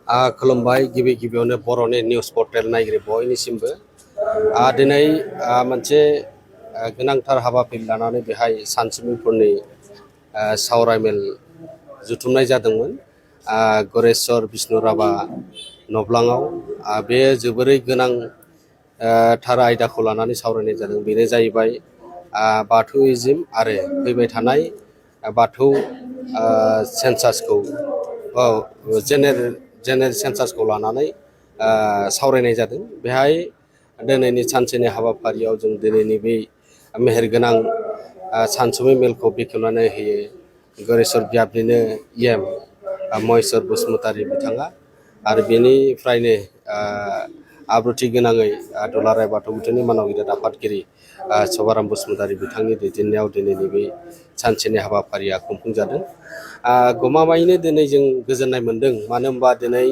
खुलुमबाय गिबि गिबियावनो बर'नि निउस पर्टेल नायगिरि बयनिसिमबो दिनै मोनसे गोनांथार हाबाफारि लानानै बेहाय सानसुमैफोरनि सावरायमेल जुथुमनाय जादोंमोन गरेस्वर बिष्णु राभा नब्लाङाव बे जोबोरै गोनां थार आयदाखौ लानानै सावरायनाय जादों। बेनो जाहैबाय बाथौइज्म आरो फैबाय थानाय बाथौ सेन्सासखौ जेनेरेल सेन्सासखौ लानानै सावरायनाय जादों। बेहाय दिनैनि सानसेनि हाबाफारियाव जों दिनैनि बे मेहेरगोनां सानसुमै मेलखौ बेखेवनानै होयो गरेस्वर बियाबनिनो इएम महेस्वर बसुमतारी बिथाङा आरो बेनिफ्रायनो आब्रुथि गोनाङै दुलाराय बाथौ बोथोरनि मानगिरि आफादगिरि सभाराम बसुमतारी बिथांनि दैदेननायाव दिनैनि बे सानसेनि हाबाफारिया खुंफुंजादों। गमामायैनो दिनै जों गोजोननाय मोन्दों। मानो होनबा दिनै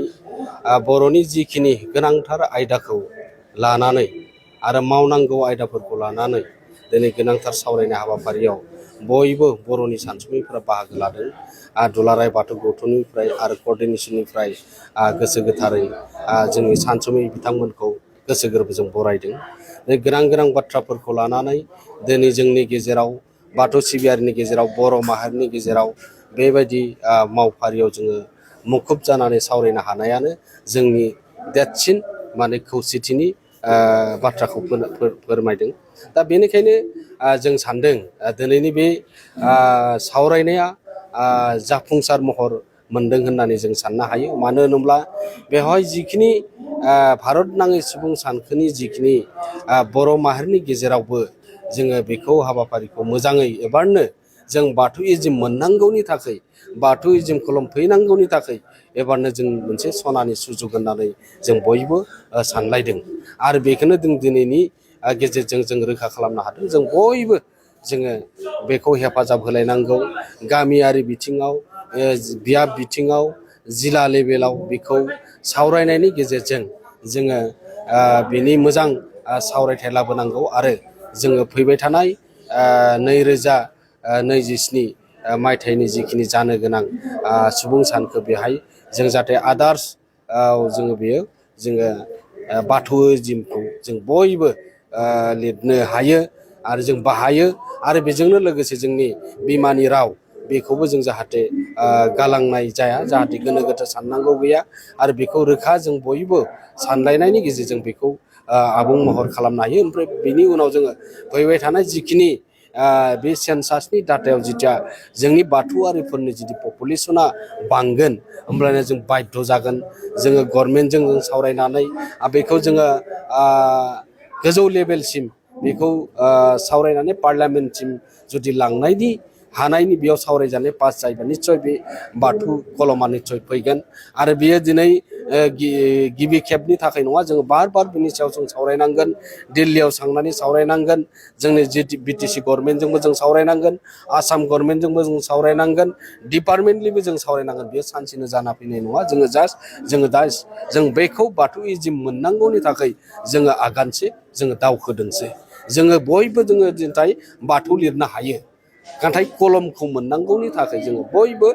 बर'नि जिखिनि गोनांथार आयदाखौ लानानै आरो मावनांगौ आयदाफोरखौ लानानै दिनै गोनांथार सावरायनाय हाबाफारियाव बयबो बर'नि सानसुमैफोरा बाहागो लादों। दुलाराय बाथौ गौथुमनिफ्राय आरो कर्डिनेसननिफ्राय गोसो गोथारै जोंनि सानसुमै बिथांमोनखौ गोसो गोरबोजों बरायदों। गोनां गोनां बाथ्राफोरखौ लानानै दिनै जोंनि गेजेराव बाथौ सिबियारिनि गेजेराव बर' माहारिनि गेजेराव बेबायदि मावफारियाव जोङो मुखुब जानानै सावरायनो हानायानो जोंनि देरसिन खौसेथिनि बाथ्राखौ फोरमायदों। दा बेनिखायनो जों सानदों दिनैनि बे सावरायनाया जाफुंसार महर मोनदों होननानै जों साननो हायो। मानो होनोब्ला बेवहाय जिखिनि भारत नाङै सुबुं सानखोनि जिखिनि बर' माहारिनि गेजेरावबो जोङो बेखौ हाबाफारिखौ मोजाङै एबारनो जों बाथौइज्म मोननांगौनि थाखाय बाथौइज्म खुलुमफैनांगौनि थाखाय एबारनो जों मोनसे सनानि सुजुग होननानै जों बयबो सानलायदों। आरो बेखौनो जों दिनैनि गेजेरजों जों रोखा खालामनो हादों। जों बयबो जोङो बेखौ हेफाजाब होलायनांगौ। गामियारि बिथिङाव बियाब बिथिङाव जिल्ला लेभेलाव बेखौ सावरायनायनि गेजेरजों जोङो बिनि मोजां सावरायथाय लाबोनांगौ आरो जोङो फैबाय थानाय 2027 मायथाइनि जिखिनि जानो गोनां सुबुं सानखो बेहाय जों जाहाथे आदार्स जोङो बाथौइज्मखौ जों बयबो लिरनो हायो आरो जों बाहायो आरो बेजोंनो लोगोसे जोंनि बिमानि राव बेखौबो जों जाहाथे गालांनाय जाया, जाहाथे गोनो गोथो साननांगौ गैया आरो बेखौ रोखा जों बयबो सानलायनायनि गेजेरजों बेखौ आबुं महर खालामनो हायो। ओमफ्राय बिनि उनाव जोङो फैबाय थानाय जिखिनि बे सेन्सासनि डाटायाव जिथिया जोंनि बाथौआरिफोरनि जुदि पपुलेसना बांगोन होमब्लाना जों बाध्य जागोन। जोङो गभर्नमेन्टजों जों सावरायनानै बेखौ जोङो गोजौ लेभेलसिम बेखौ सावरायनानै पार्लियामेन्टसिम जुदि लांनायनि हानायनि बेयाव सावरायजानाय पास जायोबा निस्सय बे बाथौ कलमा निस्सय फैगोन। आरो बियो दिनै गिबि खेबनि थाखाय नङा। जोङो बार बिनि सायाव जों सावरायनांगोन। दिल्लीयाव थांनानै सावरायनांगोन। जोंनि बिटिसि गभर्नमेन्टजोंबो जों सावरायनांगोन। आसाम गभर्नमेन्टजोंबो जों सावरायनांगोन। डिपार्टमेन्टलिबो जों सावरायनांगोन। बेयो सानसेनो जाना फैनाय नङा। जोङो दा बेखौ बाथौइज्म मोननांगौनि थाखाय जोङो आगानसे जोङो दावखोदोंसै। जोङो बयबो जोङो दिनै बाथौ लिरनो हायो, नाथाय कलमखौ मोननांगौनि थाखाय जोङो बयबो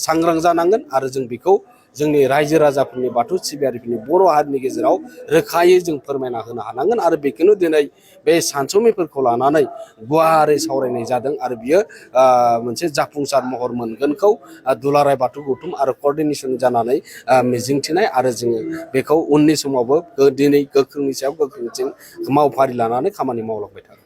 सांग्रां जानांगोन आरो जों बेखौ जोंनि रायजो राजाफोरनि बाथौ सिबियारिफोरनि बर' हारिनि गेजेराव रोखायै जों फोरमायना होनो हानांगोन। आरो बेखौनो दिनै बे सानसुमैफोरखौ लानानै गुवारै सावरायनाय जादों आरो बियो मोनसे जाफुंसार महर मोनगोनखौ दुलाराय बाथौ गौथुम आरो कर्डिनेसन जानानै मिजिंथिनाय आरो जोङो बेखौ उननि समावबो दिनै गोख्रोंनि सायाव गोख्रोंसिन मावफारि लानानै खामानि मावलांबाय थागोन।